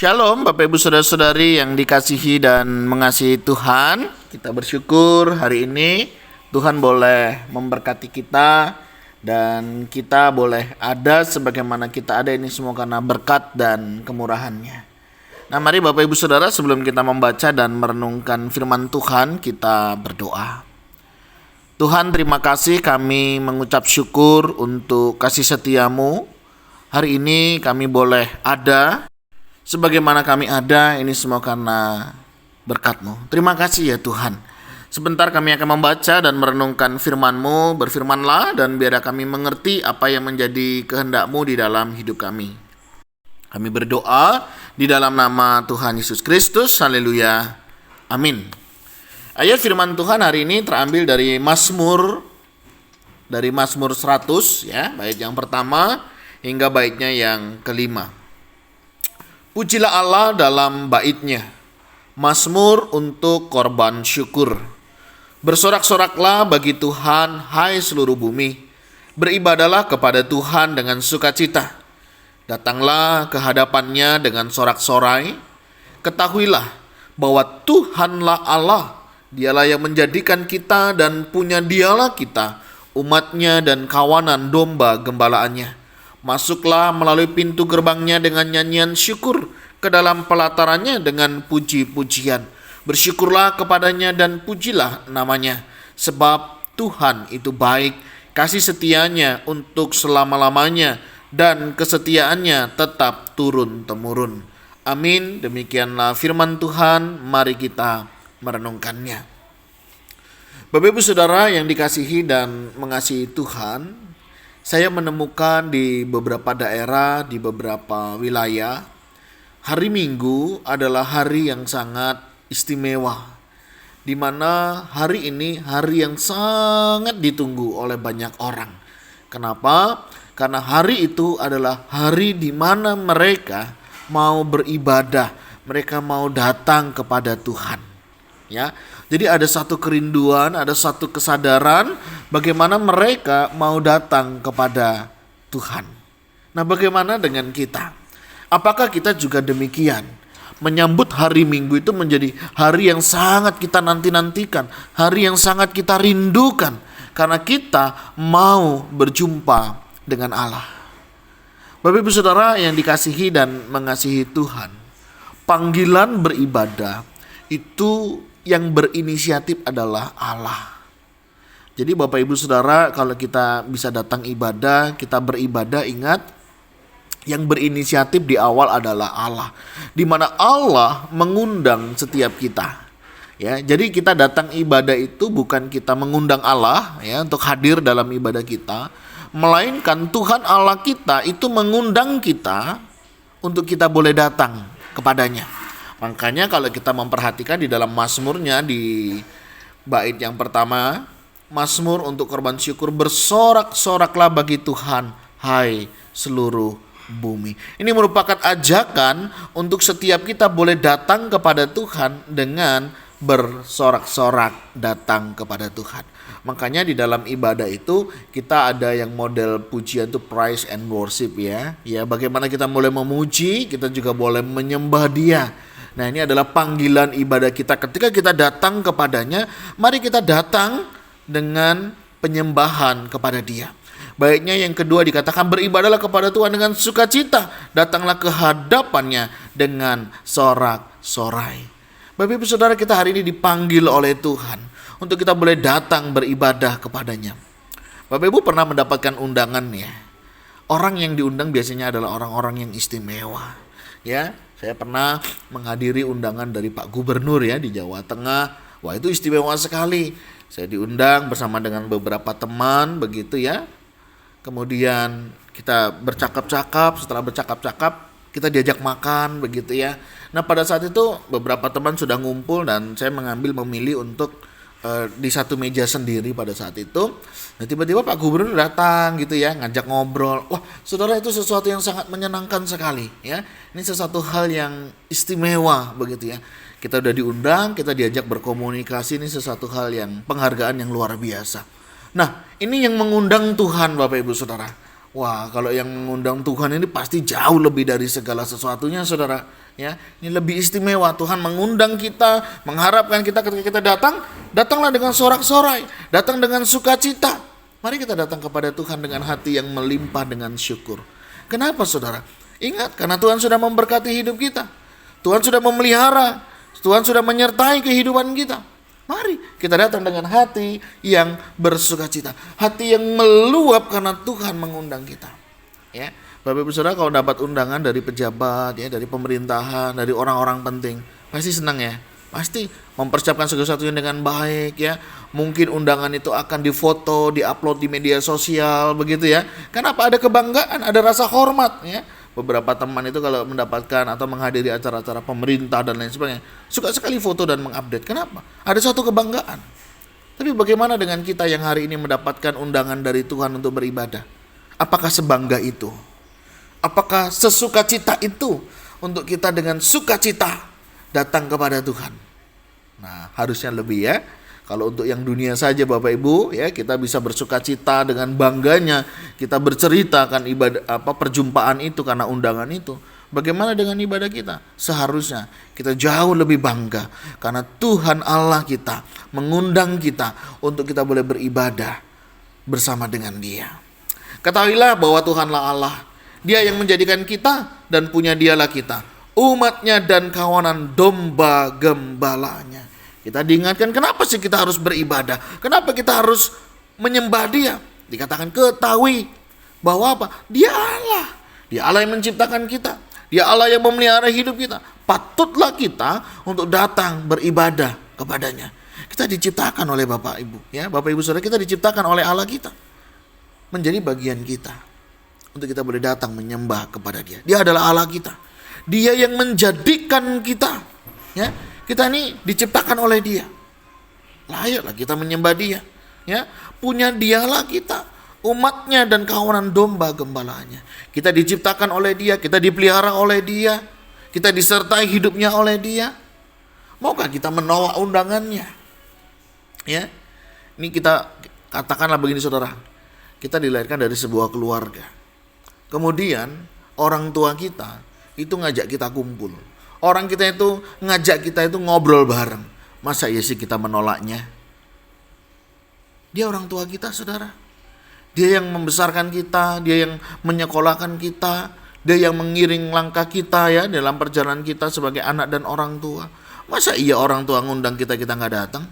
Shalom Bapak Ibu Saudara-saudari yang dikasihi dan mengasihi Tuhan. Kita bersyukur hari ini Tuhan boleh memberkati kita dan kita boleh ada sebagaimana kita ada ini semua karena berkat dan kemurahan-Nya. Nah, mari Bapak Ibu Saudara, sebelum kita membaca dan merenungkan firman Tuhan, kita berdoa. Tuhan, terima kasih, kami mengucap syukur untuk kasih setia-Mu. Hari ini kami boleh ada sebagaimana kami ada, ini semua karena berkat-Mu. Terima kasih ya Tuhan. Sebentar kami akan membaca dan merenungkan firman-Mu. Berfirmanlah dan biarlah kami mengerti apa yang menjadi kehendak-Mu di dalam hidup kami. Kami berdoa di dalam nama Tuhan Yesus Kristus. Haleluya. Amin. Ayat firman Tuhan hari ini terambil dari Mazmur 100 ya, bait yang pertama hingga baitnya yang kelima. Pujilah Allah dalam bait-Nya, Mazmur untuk korban syukur. Bersorak-soraklah bagi Tuhan, hai seluruh bumi. Beribadalah kepada Tuhan dengan sukacita. Datanglah ke hadapan-Nya dengan sorak-sorai. Ketahuilah bahwa Tuhanlah Allah. Dialah yang menjadikan kita dan punya Dialah kita, umat-Nya dan kawanan domba gembalaannya. Masuklah melalui pintu gerbang-Nya dengan nyanyian syukur, ke dalam pelatarannya dengan puji-pujian. Bersyukurlah kepadanya dan pujilah namanya, sebab Tuhan itu baik, kasih setia-Nya untuk selama-lamanya, dan kesetiaannya tetap turun-temurun. Amin. Demikianlah firman Tuhan, mari kita merenungkannya. Bapak Ibu Saudara yang dikasihi dan mengasihi Tuhan, saya menemukan di beberapa daerah, di beberapa wilayah, hari Minggu adalah hari yang sangat istimewa, di mana hari ini hari yang sangat ditunggu oleh banyak orang. Kenapa? Karena hari itu adalah hari di mana mereka mau beribadah, mereka mau datang kepada Tuhan. Ya, jadi ada satu kerinduan, ada satu kesadaran bagaimana mereka mau datang kepada Tuhan. Nah, bagaimana dengan kita? Apakah kita juga demikian? Menyambut hari Minggu itu menjadi hari yang sangat kita nanti-nantikan, hari yang sangat kita rindukan, karena kita mau berjumpa dengan Allah. Bapak Ibu Saudara yang dikasihi dan mengasihi Tuhan, panggilan beribadah itu yang berinisiatif adalah Allah. Jadi Bapak Ibu Saudara, kalau kita bisa datang ibadah, kita beribadah, ingat yang berinisiatif di awal adalah Allah, di mana Allah mengundang setiap kita. Ya, jadi kita datang ibadah itu bukan kita mengundang Allah ya untuk hadir dalam ibadah kita, melainkan Tuhan Allah kita itu mengundang kita untuk kita boleh datang kepadanya. Makanya kalau kita memperhatikan di dalam Mazmurnya di bait yang pertama, Mazmur untuk korban syukur, bersorak-soraklah bagi Tuhan, hai seluruh bumi. Ini merupakan ajakan untuk setiap kita boleh datang kepada Tuhan dengan bersorak-sorak datang kepada Tuhan. Makanya di dalam ibadah itu kita ada yang model pujian itu praise and worship ya. Ya, bagaimana kita boleh memuji, kita juga boleh menyembah Dia. Nah, ini adalah panggilan ibadah kita. Ketika kita datang kepadanya, mari kita datang dengan penyembahan kepada Dia. Baiknya yang kedua dikatakan beribadahlah kepada Tuhan dengan sukacita. Datanglah ke hadapan-Nya dengan sorak-sorai. Bapak Ibu Saudara, kita hari ini dipanggil oleh Tuhan untuk kita boleh datang beribadah kepadanya. Bapak Ibu pernah mendapatkan undangan ya? Orang yang diundang biasanya adalah orang-orang yang istimewa. Ya, saya pernah menghadiri undangan dari Pak Gubernur ya di Jawa Tengah. Wah, itu istimewa sekali. Saya diundang bersama dengan beberapa teman begitu ya. Kemudian kita bercakap-cakap, setelah bercakap-cakap kita diajak makan begitu ya. Nah, pada saat itu beberapa teman sudah ngumpul dan saya memilih untuk di satu meja sendiri pada saat itu. Nah, tiba-tiba Pak Gubernur datang gitu ya, ngajak ngobrol. Wah, saudara, itu sesuatu yang sangat menyenangkan sekali ya. Ini sesuatu hal yang istimewa begitu ya. Kita udah diundang, kita diajak berkomunikasi, ini sesuatu hal yang penghargaan yang luar biasa. Nah, ini yang mengundang Tuhan Bapak Ibu Saudara. Wah, kalau yang mengundang Tuhan ini pasti jauh lebih dari segala sesuatunya, saudara. Ya, ini lebih istimewa. Tuhan mengundang kita, mengharapkan kita ketika kita datang, datanglah dengan sorak-sorai, datang dengan sukacita. Mari kita datang kepada Tuhan dengan hati yang melimpah dengan syukur. Kenapa, saudara? Ingat, karena Tuhan sudah memberkati hidup kita. Tuhan sudah memelihara, Tuhan sudah menyertai kehidupan kita. Mari kita datang dengan hati yang bersukacita, hati yang meluap karena Tuhan mengundang kita. Ya, Bapak Ibu Saudara, kalau dapat undangan dari pejabat, ya, dari pemerintahan, dari orang-orang penting, pasti senang ya. Pasti mempersiapkan segala sesuatunya dengan baik ya. Mungkin undangan itu akan difoto, diupload di media sosial begitu ya. Kenapa? Ada kebanggaan, ada rasa hormat ya. Beberapa teman itu kalau mendapatkan atau menghadiri acara-acara pemerintah dan lain sebagainya, suka sekali foto dan mengupdate. Kenapa? Ada suatu kebanggaan. Tapi bagaimana dengan kita yang hari ini mendapatkan undangan dari Tuhan untuk beribadah? Apakah sebangga itu? Apakah sesukacita itu untuk kita dengan sukacita datang kepada Tuhan? Nah, harusnya lebih ya. Kalau untuk yang dunia saja Bapak Ibu ya, kita bisa bersukacita dengan bangganya, kita bercerita kan ibadah perjumpaan itu karena undangan itu. Bagaimana dengan ibadah kita? Seharusnya kita jauh lebih bangga karena Tuhan Allah kita mengundang kita untuk kita boleh beribadah bersama dengan Dia. Ketahuilah bahwa Tuhanlah Allah. Dia yang menjadikan kita dan punya Dialah kita, umatnya dan kawanan domba gembalanya. Kita diingatkan kenapa sih kita harus beribadah? Kenapa kita harus menyembah Dia? Dikatakan ketahui bahwa apa? Dia Allah. Dia Allah yang menciptakan kita. Dia Allah yang memelihara hidup kita. Patutlah kita untuk datang beribadah kepadanya. Kita diciptakan oleh Bapak Ibu, ya. Bapak Ibu Saudara, kita diciptakan oleh Allah kita. Menjadi bagian kita untuk kita boleh datang menyembah kepada Dia. Dia adalah Allah kita. Dia yang menjadikan kita, ya. Kita ini diciptakan oleh Dia. Layaklah kita menyembah Dia, ya. Punya Dialah kita, umatnya dan kawanan domba gembalanya. Kita diciptakan oleh Dia, kita dipelihara oleh Dia, kita disertai hidupnya oleh Dia. Maukah kita menolak undangannya? Ya. Ini kita katakanlah begini saudara. Kita dilahirkan dari sebuah keluarga. Kemudian orang tua kita itu ngajak kita kumpul. Orang kita itu ngajak kita itu ngobrol bareng. Masa iya sih kita menolaknya? Dia orang tua kita, saudara. Dia yang membesarkan kita, dia yang menyekolahkan kita, dia yang mengiring langkah kita ya dalam perjalanan kita sebagai anak dan orang tua. Masa iya orang tua ngundang kita nggak datang?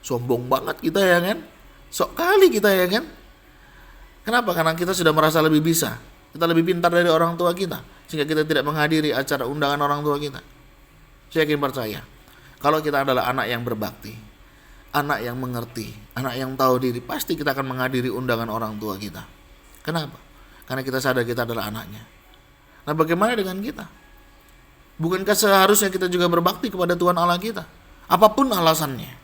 Sombong banget kita ya kan? Sok kali kita ya kan? Kenapa? Karena kita sudah merasa lebih bisa. Kita lebih pintar dari orang tua kita, sehingga kita tidak menghadiri acara undangan orang tua kita. Saya yakin percaya, kalau kita adalah anak yang berbakti, anak yang mengerti, anak yang tahu diri, pasti kita akan menghadiri undangan orang tua kita. Kenapa? Karena kita sadar kita adalah anaknya. Nah, bagaimana dengan kita? Bukankah seharusnya kita juga berbakti kepada Tuhan Allah kita? Apapun alasannya.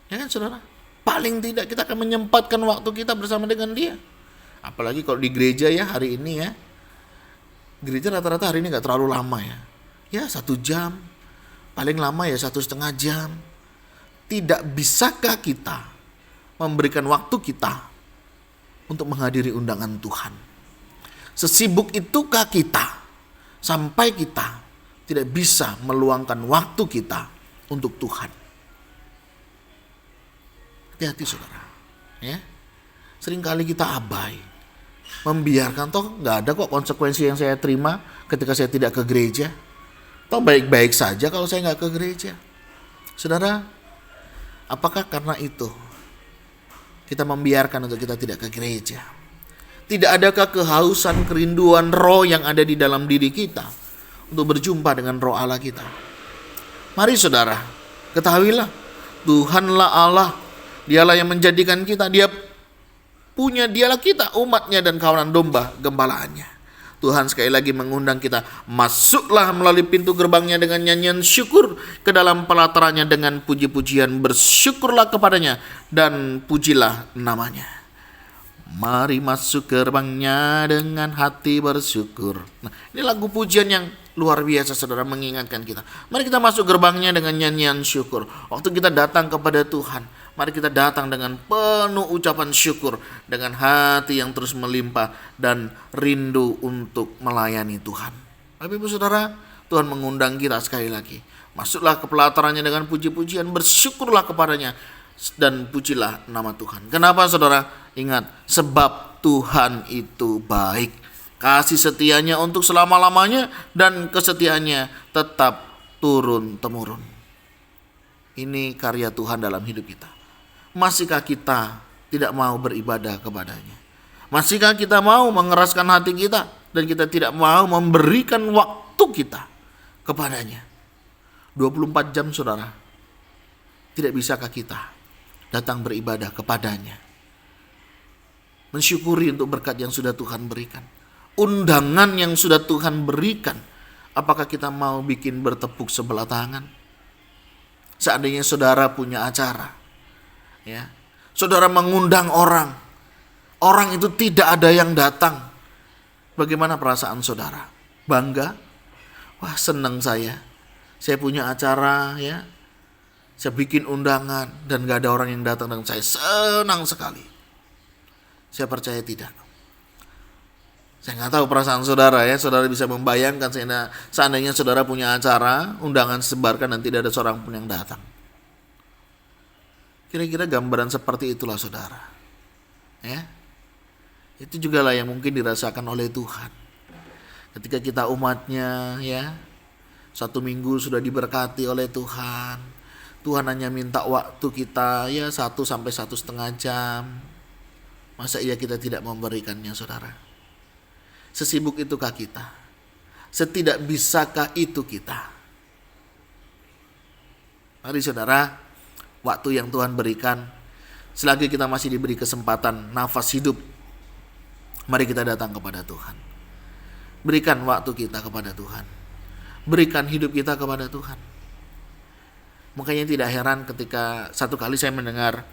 Ya kan saudara? Paling tidak kita akan menyempatkan waktu kita bersama dengan Dia. Apalagi kalau di gereja ya hari ini ya. Gereja rata-rata hari ini gak terlalu lama ya. Ya 1 jam. Paling lama ya 1,5 jam. Tidak bisakah kita memberikan waktu kita untuk menghadiri undangan Tuhan? Sesibuk itukah kita sampai kita tidak bisa meluangkan waktu kita untuk Tuhan? Hati-hati saudara. Ya. Seringkali kita abai. Membiarkan toh nggak ada kok konsekuensi yang saya terima ketika saya tidak ke gereja. Toh baik-baik saja kalau saya nggak ke gereja. Saudara, apakah karena itu kita membiarkan untuk kita tidak ke gereja? Tidak adakah kehausan, kerinduan roh yang ada di dalam diri kita untuk berjumpa dengan roh Allah kita? Mari saudara, ketahuilah Tuhanlah Allah. Dialah yang menjadikan kita. Dialah kita, umatnya dan kawanan domba gembalaannya. Tuhan sekali lagi mengundang kita, masuklah melalui pintu gerbangnya dengan nyanyian syukur, ke dalam pelatarannya dengan puji-pujian, bersyukurlah kepadanya dan pujilah namanya. Mari masuk gerbangnya dengan hati bersyukur. Nah, ini lagu pujian yang luar biasa saudara, mengingatkan kita. Mari kita masuk gerbangnya dengan nyanyian syukur. Waktu kita datang kepada Tuhan, Mari kita datang dengan penuh ucapan syukur, dengan hati yang terus melimpah dan rindu untuk melayani Tuhan. Bapak Ibu Saudara, Tuhan mengundang kita sekali lagi. Masuklah ke pelatarannya dengan puji-pujian, bersyukurlah kepadanya, dan pujilah nama Tuhan. Kenapa saudara? Ingat, sebab Tuhan itu baik. Kasih setianya untuk selama-lamanya dan kesetiaannya tetap turun-temurun. Ini karya Tuhan dalam hidup kita. Masihkah kita tidak mau beribadah kepadanya? Masihkah kita mau mengeraskan hati kita dan kita tidak mau memberikan waktu kita kepadanya? 24 jam saudara. Tidak bisakah kita datang beribadah kepadanya? Mensyukuri untuk berkat yang sudah Tuhan berikan. Undangan yang sudah Tuhan berikan. Apakah kita mau bikin bertepuk sebelah tangan? Seandainya saudara punya acara, ya, saudara mengundang orang, orang itu tidak ada yang datang. Bagaimana perasaan saudara? Bangga? Wah, senang saya punya acara, ya, saya bikin undangan dan gak ada orang yang datang, dan saya senang sekali. Saya percaya tidak. Saya gak tahu perasaan saudara, ya. Saudara bisa membayangkan seandainya saudara punya acara, undangan sebarkan dan tidak ada seorang pun yang datang. Kira-kira gambaran seperti itulah saudara, ya. Itu juga lah yang mungkin dirasakan oleh Tuhan ketika kita umatnya, ya, 1 minggu sudah diberkati oleh Tuhan. Tuhan hanya minta waktu kita, ya, 1 sampai 1,5 jam. Masa iya kita tidak memberikannya saudara? Sesibuk itukah kita? Setidak bisakah itu kita? Mari saudara, waktu yang Tuhan berikan, selagi kita masih diberi kesempatan nafas hidup, mari kita datang kepada Tuhan. Berikan waktu kita kepada Tuhan. Berikan hidup kita kepada Tuhan. Makanya tidak heran ketika satu kali saya mendengar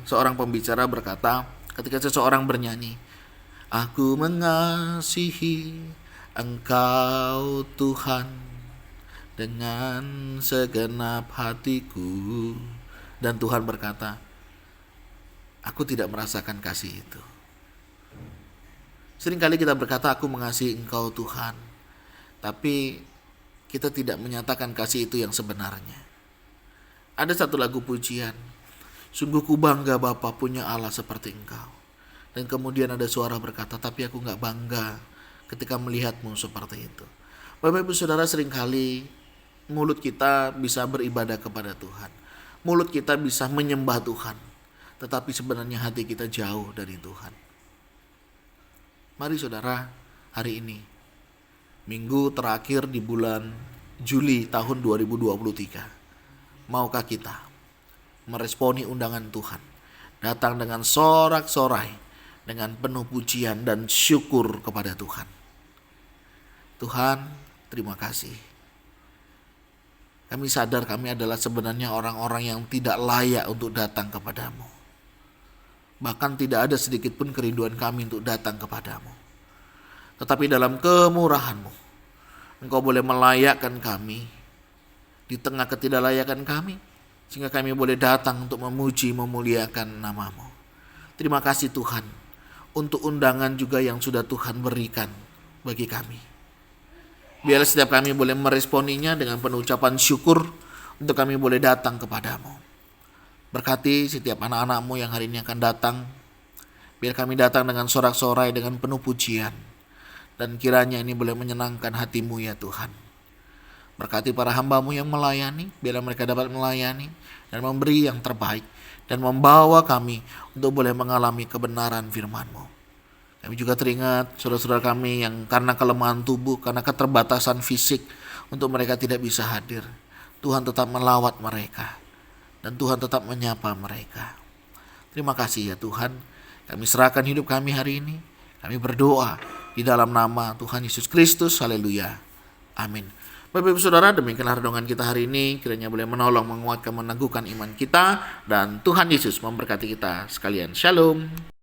seorang pembicara berkata, ketika seseorang bernyanyi, "Aku mengasihi Engkau Tuhan dengan segenap hatiku." Dan Tuhan berkata, "Aku tidak merasakan kasih itu." Seringkali kita berkata, "Aku mengasihi Engkau Tuhan," tapi kita tidak menyatakan kasih itu yang sebenarnya. Ada satu lagu pujian, "Sungguh ku bangga Bapa punya Allah seperti Engkau." Dan kemudian ada suara berkata, "Tapi aku gak bangga ketika melihatmu seperti itu." Bapak Ibu Saudara, seringkali mulut kita bisa beribadah kepada Tuhan. Mulut kita bisa menyembah Tuhan. Tetapi sebenarnya hati kita jauh dari Tuhan. Mari saudara, hari ini, minggu terakhir di bulan Juli tahun 2023. Maukah kita meresponi undangan Tuhan? Datang dengan sorak-sorai, dengan penuh pujian dan syukur kepada Tuhan. Tuhan, terima kasih. Kami sadar kami adalah sebenarnya orang-orang yang tidak layak untuk datang kepadamu. Bahkan tidak ada sedikit pun kerinduan kami untuk datang kepadamu. Tetapi dalam kemurahan-Mu, Engkau boleh melayakkan kami di tengah ketidaklayakan kami, sehingga kami boleh datang untuk memuji, memuliakan nama-Mu. Terima kasih Tuhan, untuk undangan juga yang sudah Tuhan berikan bagi kami. Biarlah setiap kami boleh meresponinya dengan penuh ucapan syukur, untuk kami boleh datang kepadamu. Berkati setiap anak-anak-Mu yang hari ini akan datang. Biar kami datang dengan sorak-sorai, dengan penuh pujian. Dan kiranya ini boleh menyenangkan hati-Mu ya Tuhan. Berkati para hamba-Mu yang melayani, biarlah mereka dapat melayani dan memberi yang terbaik. Dan membawa kami untuk boleh mengalami kebenaran firman-Mu. Kami juga teringat saudara-saudara kami yang karena kelemahan tubuh, karena keterbatasan fisik, untuk mereka tidak bisa hadir. Tuhan tetap melawat mereka. Dan Tuhan tetap menyapa mereka. Terima kasih ya Tuhan. Kami serahkan hidup kami hari ini. Kami berdoa di dalam nama Tuhan Yesus Kristus. Haleluya. Amin. Bapak Ibu Saudara, demikianlah renungan kita hari ini. Kiranya boleh menolong, menguatkan, meneguhkan iman kita. Dan Tuhan Yesus memberkati kita sekalian. Shalom.